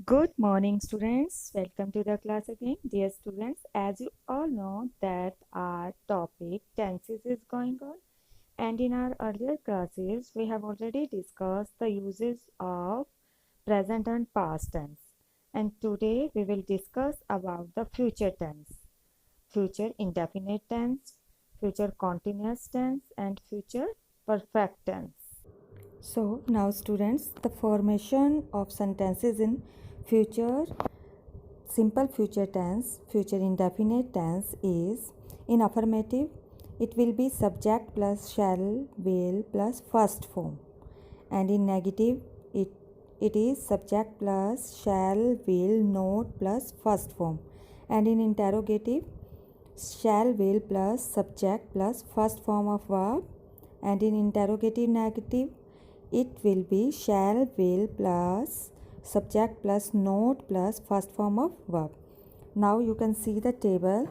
Good morning, students. Welcome to the class again. Dear students, as you all know that our topic tenses is going on, and in our earlier classes we have already discussed the uses of present and past tense. And today we will discuss about the future tense, future indefinite tense, future continuous tense, and future perfect tense. So now students, the formation of sentences in future simple future tense, future indefinite tense is in affirmative, it will be subject plus shall, will plus first form. And in negative, it is subject plus shall, will, not plus first form. And in interrogative, shall, will plus subject plus first form of verb. And in interrogative negative, it will be shall, will plus subject plus not plus first form of verb. Now you can see the table.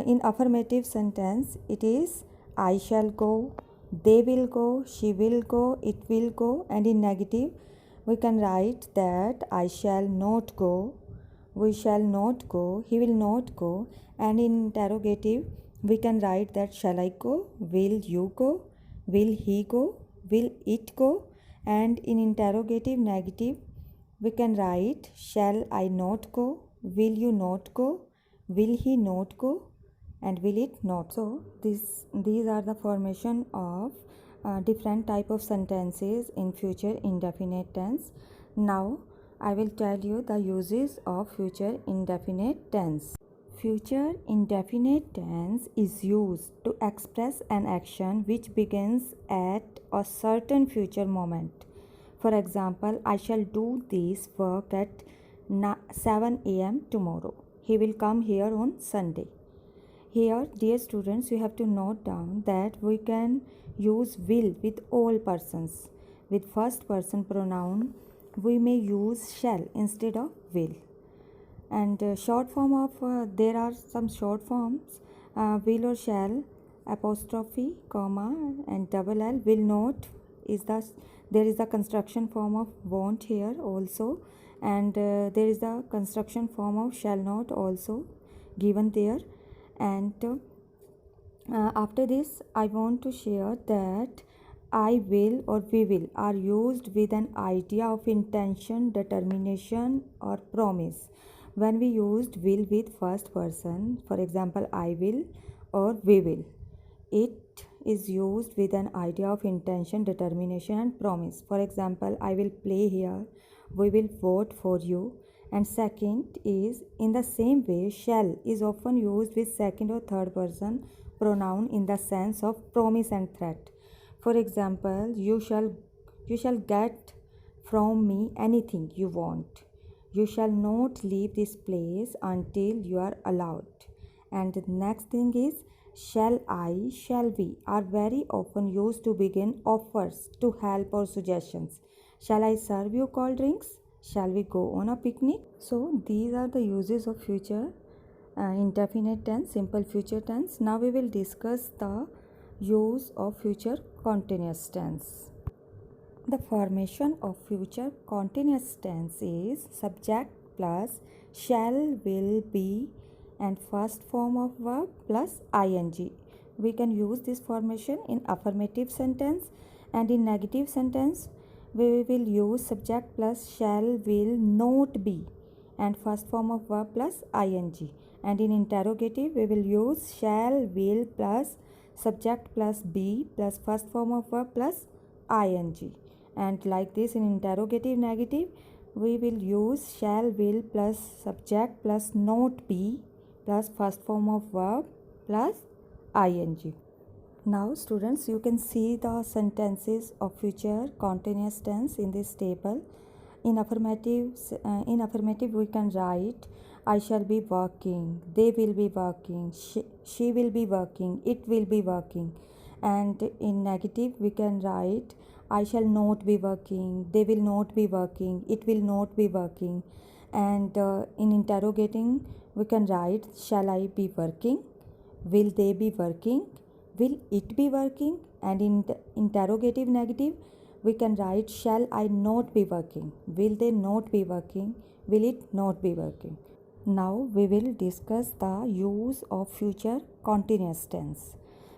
In affirmative sentence, it is I shall go, they will go, she will go, it will go. And in negative, we can write that I shall not go, we shall not go, he will not go. And in interrogative, we can write that shall I go, will you go, will he go, will it go. And in interrogative negative, we can write shall I not go, will you not go, will he not go, and will it not. So these are the formation of different type of sentences in future indefinite tense. Now I will tell you the uses of future indefinite tense. Future indefinite tense is used to express an action which begins at a certain future moment. For example, I shall do this work at 7 a.m. tomorrow. He will come here on Sunday. Here, dear students, you have to note down that we can use will with all persons. With first person pronoun, we may use shall instead of will. And short form of there are some short forms, will or shall, apostrophe, comma, and double L. Will not is the there is the construction form of won't here also, and there is the construction form of shall not also given there. And after this, I want to share that I will or we will are used with an idea of intention, determination, or promise. When we used will with first person, for example, I will or we will, it is used with an idea of intention, determination, and promise. For example, I will play here, we will vote for you. And second is in the same way, shall is often used with second or third person pronoun in the sense of promise and threat. For example, you shall get from me anything you want. You shall not leave this place until you are allowed. And the next thing is shall I, shall we are very often used to begin offers to help or suggestions. Shall I serve you cold drinks? Shall we go on a picnic? So these are the uses of future indefinite tense, simple future tense. Now we will discuss the use of future continuous tense. The formation of future continuous tense is subject plus shall, will, be, and first form of verb plus ing. We can use this formation in affirmative sentence, and in negative sentence we will use subject plus shall, will, not be, and first form of verb plus ing. And in interrogative we will use shall, will plus subject plus be plus first form of verb plus ing. And like this in interrogative negative we will use shall, will plus subject plus not be plus first form of verb plus ing. Now students, you can see the sentences of future continuous tense in this table. In affirmative we can write I shall be working, they will be working, she will be working, it will be working. And in negative we can write I shall not be working, they will not be working, it will not be working. And in interrogating we can write shall I be working, will they be working, will it be working. And in interrogative negative we can write shall I not be working, will they not be working, will it not be working. Now we will discuss the use of future continuous tense.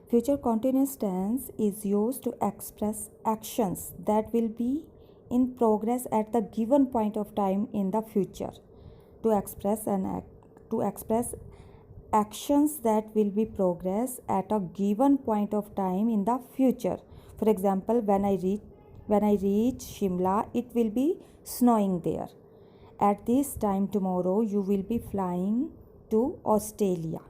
Future continuous tense is used to express actions that will be in progress at the given point of time in the future. To express actions that will be progress at a given point of time in the future. For example, when I reach Shimla, it will be snowing there. At this time tomorrow, you will be flying to Australia.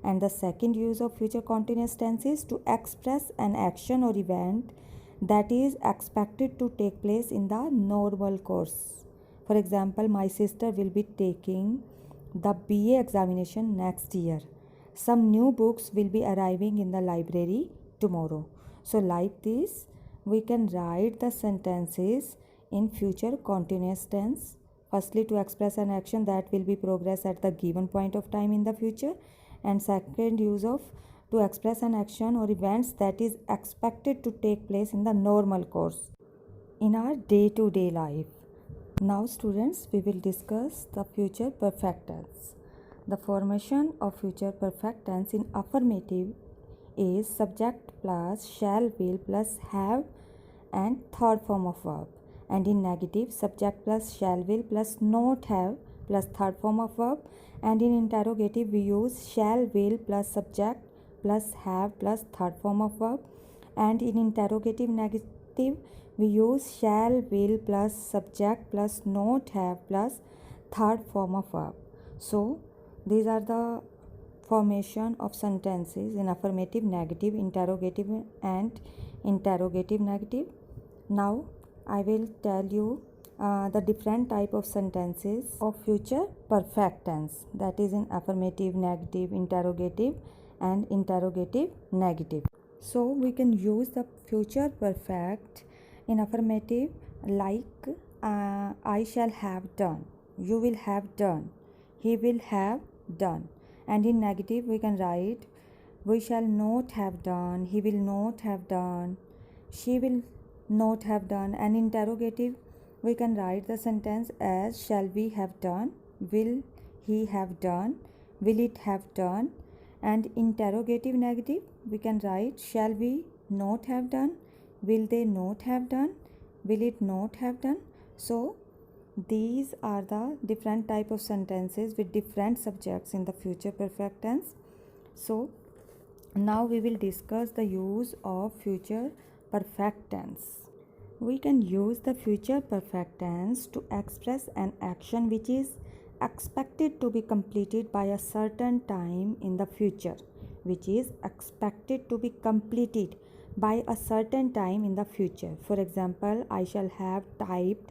And the second use of future continuous tense is to express an action or event that is expected to take place in the normal course. For example, my sister will be taking the BA examination next year. Some new books will be arriving in the library tomorrow. So like this, we can write the sentences in future continuous tense. Firstly, to express an action that will be progress at the given point of time in the future, and second use of to express an action or events that is expected to take place in the normal course in our day-to-day life. Now students, we will discuss the future perfect tense. The formation of future perfect tense in affirmative is subject plus shall, will plus have and third form of verb, and in negative subject plus shall, will plus not have plus third form of verb, and in interrogative we use shall, will plus subject plus have plus third form of verb, and in interrogative negative we use shall, will plus subject plus not have plus third form of verb. So these are the formation of sentences in affirmative, negative, interrogative and interrogative negative. Now I will tell you the different type of sentences of future perfect tense, that is in affirmative, negative, interrogative and interrogative negative. So we can use the future perfect in affirmative like I shall have done, you will have done, he will have done. And in negative we can write we shall not have done, he will not have done, she will not have done. And interrogative we can write the sentence as shall we have done, will he have done, will it have done. And interrogative negative we can write shall we not have done, will they not have done, will it not have done. So these are the different type of sentences with different subjects in the future perfect tense. So now we will discuss the use of future perfect tense. We can use the future perfect tense to express an action which is expected to be completed by a certain time in the future, which is expected to be completed by a certain time in the future. For example, I shall have typed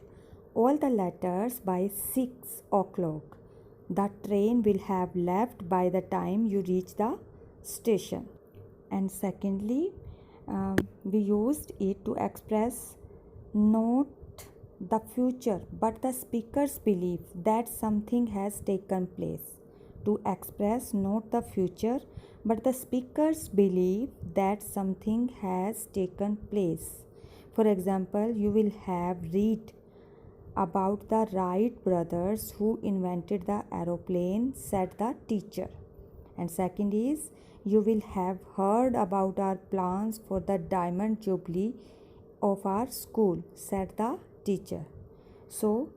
all the letters by 6 o'clock. The train will have left by the time you reach the station. And secondly, we used it to express not the future but the speaker's belief that something has taken place. To express not the future but the speaker's belief that something has taken place. For example, you will have read about the Wright brothers who invented the aeroplane, said the teacher. And second is, you will have heard about our plans for the diamond jubilee of our school, said the teacher. So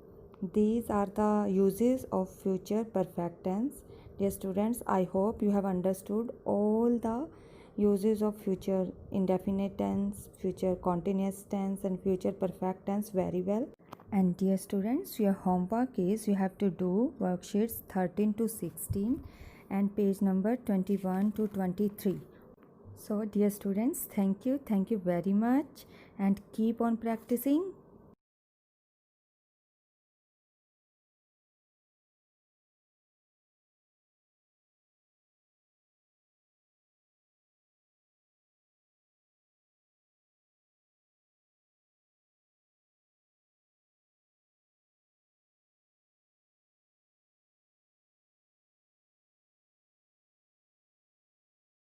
these are the uses of future perfect tense. Dear students, I hope you have understood all the uses of future indefinite tense, future continuous tense and future perfect tense very well. And dear students, your homework is you have to do worksheets 13 to 16 and page number 21 to 23. So dear students, thank you very much and keep on practicing.